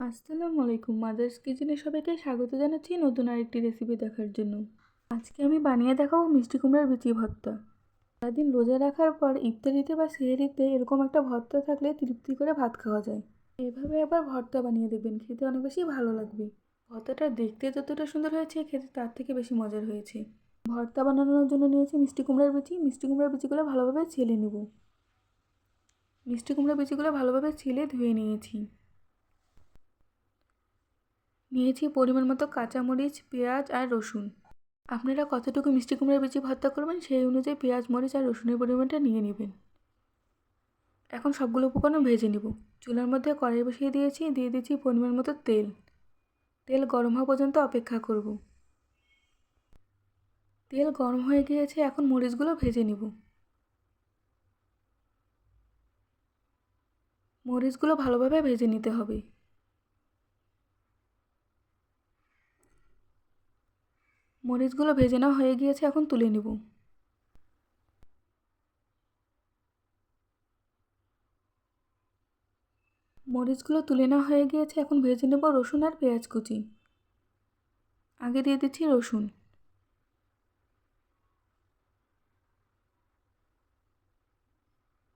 আসসালামু আলাইকুম। মাদার্স কিচেনে সবাইকে স্বাগত জানাচ্ছি নতুন আরেকটি রেসিপি দেখার জন্য। আজকে আমি বানিয়ে দেখাবো মিষ্টি কুমড়ার বিচি ভর্তা। সারাদিন রোজা রাখার পর ইফতারিতে বা সেহরিতে এরকম একটা ভর্তা থাকলে তৃপ্তি করে ভাত খাওয়া যায়। এভাবে আবার ভর্তা বানিয়ে দেখবেন, খেতে অনেক বেশি ভালো লাগবে। ভর্তাটা দেখতে যতটা সুন্দর হয়েছে, খেতে তার থেকে বেশি মজার হয়েছে। ভর্তা বানানোর জন্য নিয়েছি মিষ্টি কুমড়ার বিচি। মিষ্টি কুমড়ার বিচিগুলো ভালোভাবে ছিলে নেব। মিষ্টি কুমড়ার বিচিগুলো ভালোভাবে ছিলে ধুয়ে নিয়েছি। নিয়েছি পরিমাণ মতো কাঁচামরিচ, পেঁয়াজ আর রসুন। আপনারা কতটুকু মিষ্টি কুমড়ার বিচি ভর্তা করবেন সেই অনুযায়ী পেঁয়াজ, মরিচ আর রসুনের পরিমাণটা নিয়ে নেবেন। এখন সবগুলো উপকরণ ভেজে নেব। চুলার মধ্যে কড়াই বসিয়ে দিয়েছি, দিয়ে দিচ্ছি পরিমাণ মতো তেল। তেল গরম হওয়া পর্যন্ত অপেক্ষা করব। তেল গরম হয়ে গিয়েছে, এখন মরিচগুলো ভেজে নেব। মরিচগুলো ভালোভাবে ভেজে নিতে হবে। মরিচগুলো ভেজে নেওয়া হয়ে গিয়েছে, এখন তুলে নেব। মরিচগুলো তুলে নেওয়া হয়ে গিয়েছে, এখন ভেজে নেব রসুন আর পেঁয়াজ কুচি। আগে দিয়ে দিচ্ছি রসুন।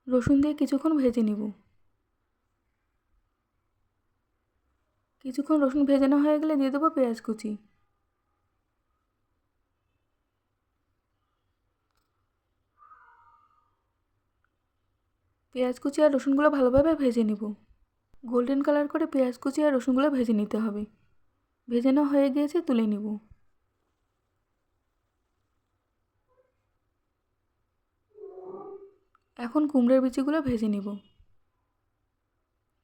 রসুন দিয়ে কিছুক্ষণ ভেজে নেব। কিছুক্ষণ রসুন ভেজে নেওয়া হয়ে গেলে দিয়ে দেবো পেঁয়াজ কুচি। পেঁয়াজ কুচি আর রসুনগুলো ভালোভাবে ভেজে নেব। গোল্ডেন কালার করে পেঁয়াজ কুচি আর রসুনগুলো ভেজে নিতে হবে। ভেজে নেওয়া হয়ে গিয়েছে, তুলে নেব। এখন কুমড়োর বিচিগুলো ভেজে নেব।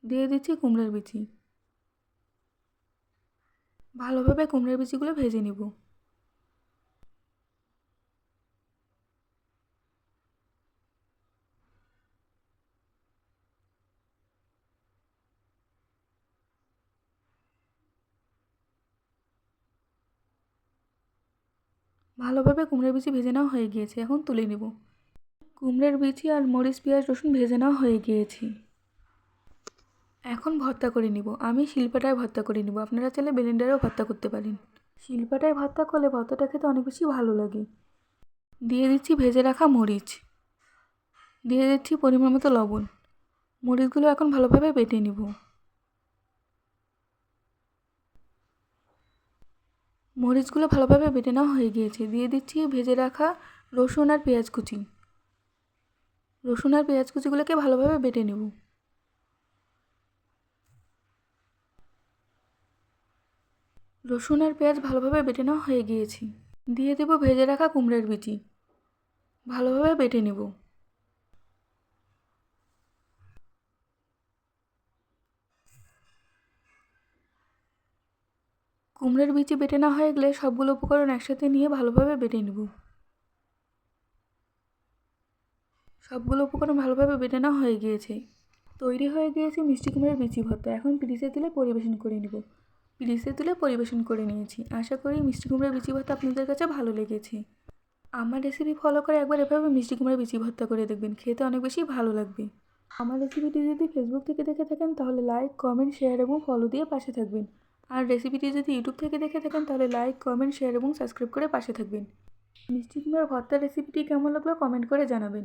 দিয়ে দিচ্ছি কুমড়োর বিচি। ভালোভাবে কুমড়োর বিচিগুলো ভেজে নেব। ভালোভাবে কুমড়োর বিচি ভেজে নেওয়া হয়ে গিয়েছে, এখন তুলে নেব। কুমড়োর বিচি আর মরিচ, পেঁয়াজ, রসুন ভেজে নেওয়া হয়ে গিয়েছে। এখন ভর্তা করে নিব। আমি শিলপাটায় ভর্তা করে নিব। আপনারা চাইলে ব্লেন্ডারেও ভর্তা করতে পারেন। শিলপাটায় ভর্তা করলে ভর্তাটা খেতে অনেক বেশি ভালো লাগে। দিয়ে দিচ্ছি ভেজে রাখা মরিচ। দিয়ে দিচ্ছি পরিমাণ মতো লবণ। মরিচগুলো এখন ভালোভাবে বেটে নিব। মরিচগুলো ভালোভাবে বেটে নেওয়া হয়ে গিয়েছে। দিয়ে দিচ্ছি ভেজে রাখা রসুন আর পেঁয়াজ কুচি। রসুন আর পেঁয়াজ কুচিগুলোকে ভালোভাবে বেটে নেব। রসুন আর পেঁয়াজ ভালোভাবে বেটে নেওয়া হয়ে গিয়েছে। দিয়ে দেব ভেজে রাখা কুমড়োর বিচি। ভালোভাবে বেটে নেব। কুমড়োর বিচি বেটে নেওয়া হয়ে গেলে সবগুলো উপকরণ একসাথে নিয়ে ভালোভাবে বেটে নেব। সবগুলো উপকরণ ভালোভাবে বেটে নেওয়া হয়ে গিয়েছে। তৈরি হয়ে গিয়েছে মিষ্টি কুমড়োর বিচি ভর্তা। এখন পিরিচে তুলে পরিবেশন করে নেব। পিরিচে তুলে পরিবেশন করে নিয়েছি। আশা করি মিষ্টি কুমড়োর বিচি ভর্তা আপনাদের কাছে ভালো লেগেছে। আমার রেসিপি ফলো করে একবার এভাবে মিষ্টি কুমড়োর বিচি ভর্তা করে দেখবেন, খেতে অনেক বেশি ভালো লাগবে। আমার রেসিপিটি যদি ফেসবুক থেকে দেখে থাকেন তাহলে লাইক, কমেন্ট, শেয়ার এবং ফলো দিয়ে পাশে থাকবেন। আর রেসিপিটি যদি ইউটিউব থেকে দেখে থাকেন তাহলে লাইক, কমেন্ট, শেয়ার এবং সাবস্ক্রাইব করে পাশে থাকবেন। মিষ্টি কুমড়ার ভর্তার রেসিপিটি কেমন লাগলো কমেন্ট করে জানাবেন।